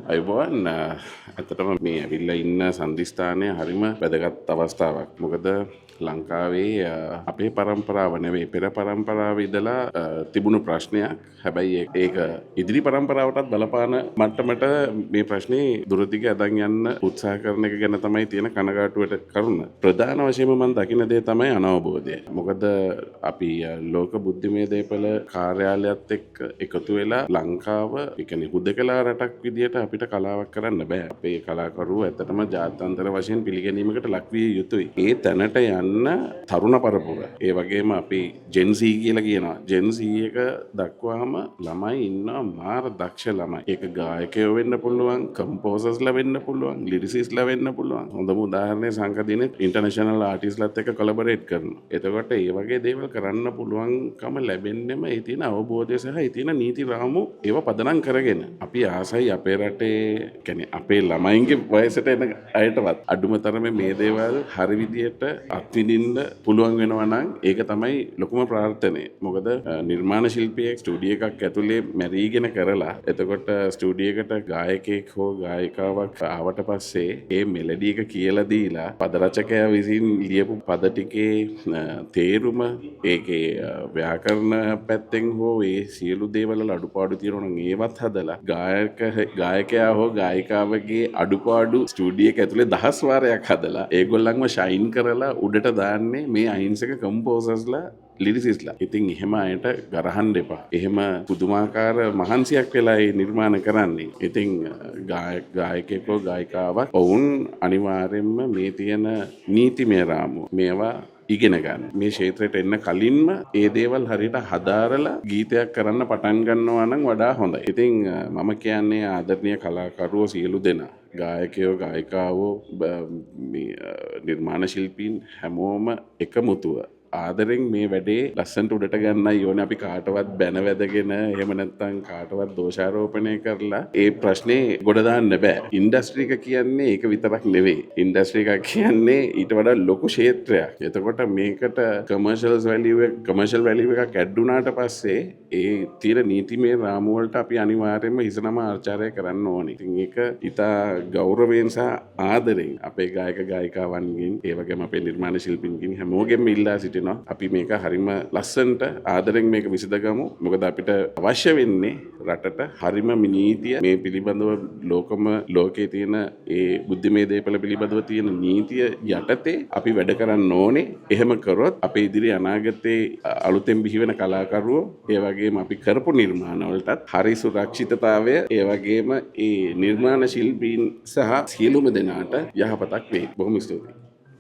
අයිබෝන් ඇතටම මේ ඇවිල්ලා ඉන්න සන්ධිස්ථානය හරිම වැදගත් අවස්ථාවක්. මොකද ලංකාවේ අපේ පරම්පරාව නෙවෙයි පෙර පරම්පරාව ඉඳලා තිබුණු ප්‍රශ්නයක්. හැබැයි ඒක ඉදිරි පරම්පරාවටත් බලපාන මට්ටමට මේ ප්‍රශ්නේ දුරදිග අදන් යන්න උත්සාහ කරන එක ගැන තමයි තියෙන කනගාටුවට කරුණ. ප්‍රධාන වශයෙන්ම මම දකින දේ තමයි අනවබෝධය. මොකද අපි ලෝක බුද්ධිමය දේපල කාර්යාලයත් එක්ක එකතු වෙලා ලංකාව ඒ කියන්නේ හුදකලා රටක් විදියට අපිට කලාවක් කරන්න බෑ. අපේ කලාකරුවෝ ඇත්තටම ජාත්‍යන්තර වශයෙන් පිළිගැනීමකට ලක් විය යුතුයි. ඒ තැනට යන්න තරුණ පරපුර. ඒ වගේම අපි ජෙන් Z කියලා කියනවා. ජෙන් Z එක දක්වාම ළමයි ඉන්නවා මාර දක්ෂ ළමයි. ඒක ගායකයෝ වෙන්න පුළුවන්, කම්පෝසර්ස්ලා වෙන්න පුළුවන්, ලිරිසිස්ට්ලා වෙන්න පුළුවන්. හොඳම උදාහරණය සංකදිනේ ඉන්ටර්නැෂනල් ආටිස්ට්ලාත් එක්ක කොලැබොරේට් කරනවා. එතකොට ඒ වගේ දේවල් කරන්න පුළුවන්කම ලැබෙන්නෙම ඒ තියෙන අවබෝධය සහ ඒ තියෙන නීති රාමු ඒව පදනම් කරගෙන. අපි ආසයි අපේ රටේ කියන්නේ අපේ ළමයින්ගේ වයසට එන අයටවත් අඩුම තරමේ මේ දේවල් හරි විදියට අත්විඳින්න පුළුවන් වෙනවා නම් ඒක තමයි ලොකුම ප්‍රාර්ථනය. මොකද නිර්මාණ ශිල්පියෙක් ස්ටුඩියෝ එකක් ඇතුලේ මැරීගෙන කරලා එතකොට ස්ටුඩියෝ එකට ගායකයෙක් හෝ ගායිකාවක් ආවට පස්සේ ඒ මෙලඩි එක කියලා දීලා පද රචකයා විසින් ලියපු පද ටිකේ තේරුම ඒකේ ව්‍යාකරණ පැත්තෙන් හෝ ඒ සියලු දේවල් වල අඩුපාඩු තියෙනවා නම් ඒවත් හදලා ගායකයා හෝ ගායිකාවගේ අඩුපාඩු ස්ටුඩියෝ එක ඇතුලේ 10 වාරයක් හදලා ඒගොල්ලන්ව ෂයින් කරලා උඩට දාන්නේ මේ අහිංසක කම්පෝසර්ස්ලා ලිරිසිස්ලා. ඉතින් එහෙම අයට ගරහන්න එපා. එහෙම පුදුමාකාර මහන්සියක් වෙලා ඒ නිර්මාණ කරන්නේ. ඉතින් ගායකයෙක් හෝ ගායිකාවක් ඔවුන් අනිවාර්යෙන්ම මේ තියෙන නීතිමය රාමුව මේවා ඉගෙන ගන්න. මේ ක්ෂේත්‍රයට එන්න කලින්ම ඒ දේවල් හරියට හදාරලා ගීතයක් කරන්න පටන් ගන්නවා නම් වඩා හොඳයි. ඉතින් මම කියන්නේ ආදරණීය කලාකරුවෝ සියලු දෙනා ගායකයෝ ගායිකාවෝ නිර්මාණ ශිල්පීන් හැමෝම එකමුතුව ආදරෙන් මේ වැඩේ ලස්සනට උඩට ගන්නයි ඕනේ. අපි කාටවත් බැන වැදගෙන එහෙම නැත්නම් කාටවත් දෝෂාරෝපණය කරලා ඒ ප්‍රශ්නේ ගොඩ දාන්න බෑ. ඉන්ඩස්ට්‍රි එක කියන්නේ ඒක විතරක් නෙවෙයි. ඉන්ඩස්ට්‍රි එක කියන්නේ ඊට වඩා ලොකු ක්ෂේත්‍රයක්. එතකොට මේකට කමර්ෂල් වැලියු එකක් ඇඩ් වුණාට පස්සේ ඒ තියෙන නීතිමය රාමු වලට අපි අනිවාර්යයෙන්ම හිසනම ආචාරය කරන්න ඕනේ. ඉතින් ඒක ඉතා ගෞරවයෙන් සහ ආදරෙන් අපේ ගායක ගායිකාවන්ගෙන් ඒ වගේම අපේ නිර්මාණ ශිල්පීන්ගෙන් හැමෝගෙම ඉල්ලා සිටිනවා. අපි මේක හරිම ලස්සනට ආදරෙන් මේක විසඳගමු. මොකද අපිට අවශ්‍ය වෙන්නේ රටට හරිම නීතිය මේ පිළිබඳව ලෝකයේ තියෙන ඒ බුද්ධිමය දේපල පිළිබඳව තියෙන නීතිය යටතේ අපි වැඩ කරන්න ඕනේ. එහෙම කරොත් අපේ ඉදිරි අනාගතයේ අලුතෙන් බිහිවෙන කලාකරුවෝ ඒ වගේම අපි කරපු නිර්මාණ වලටත් හරි සුරක්ෂිතතාවය ඒ වගේම ඒ නිර්මාණ ශිල්පීන් සහ සියලුම දෙනාට යහපතක් වේ. බොහොම ස්තුතියි.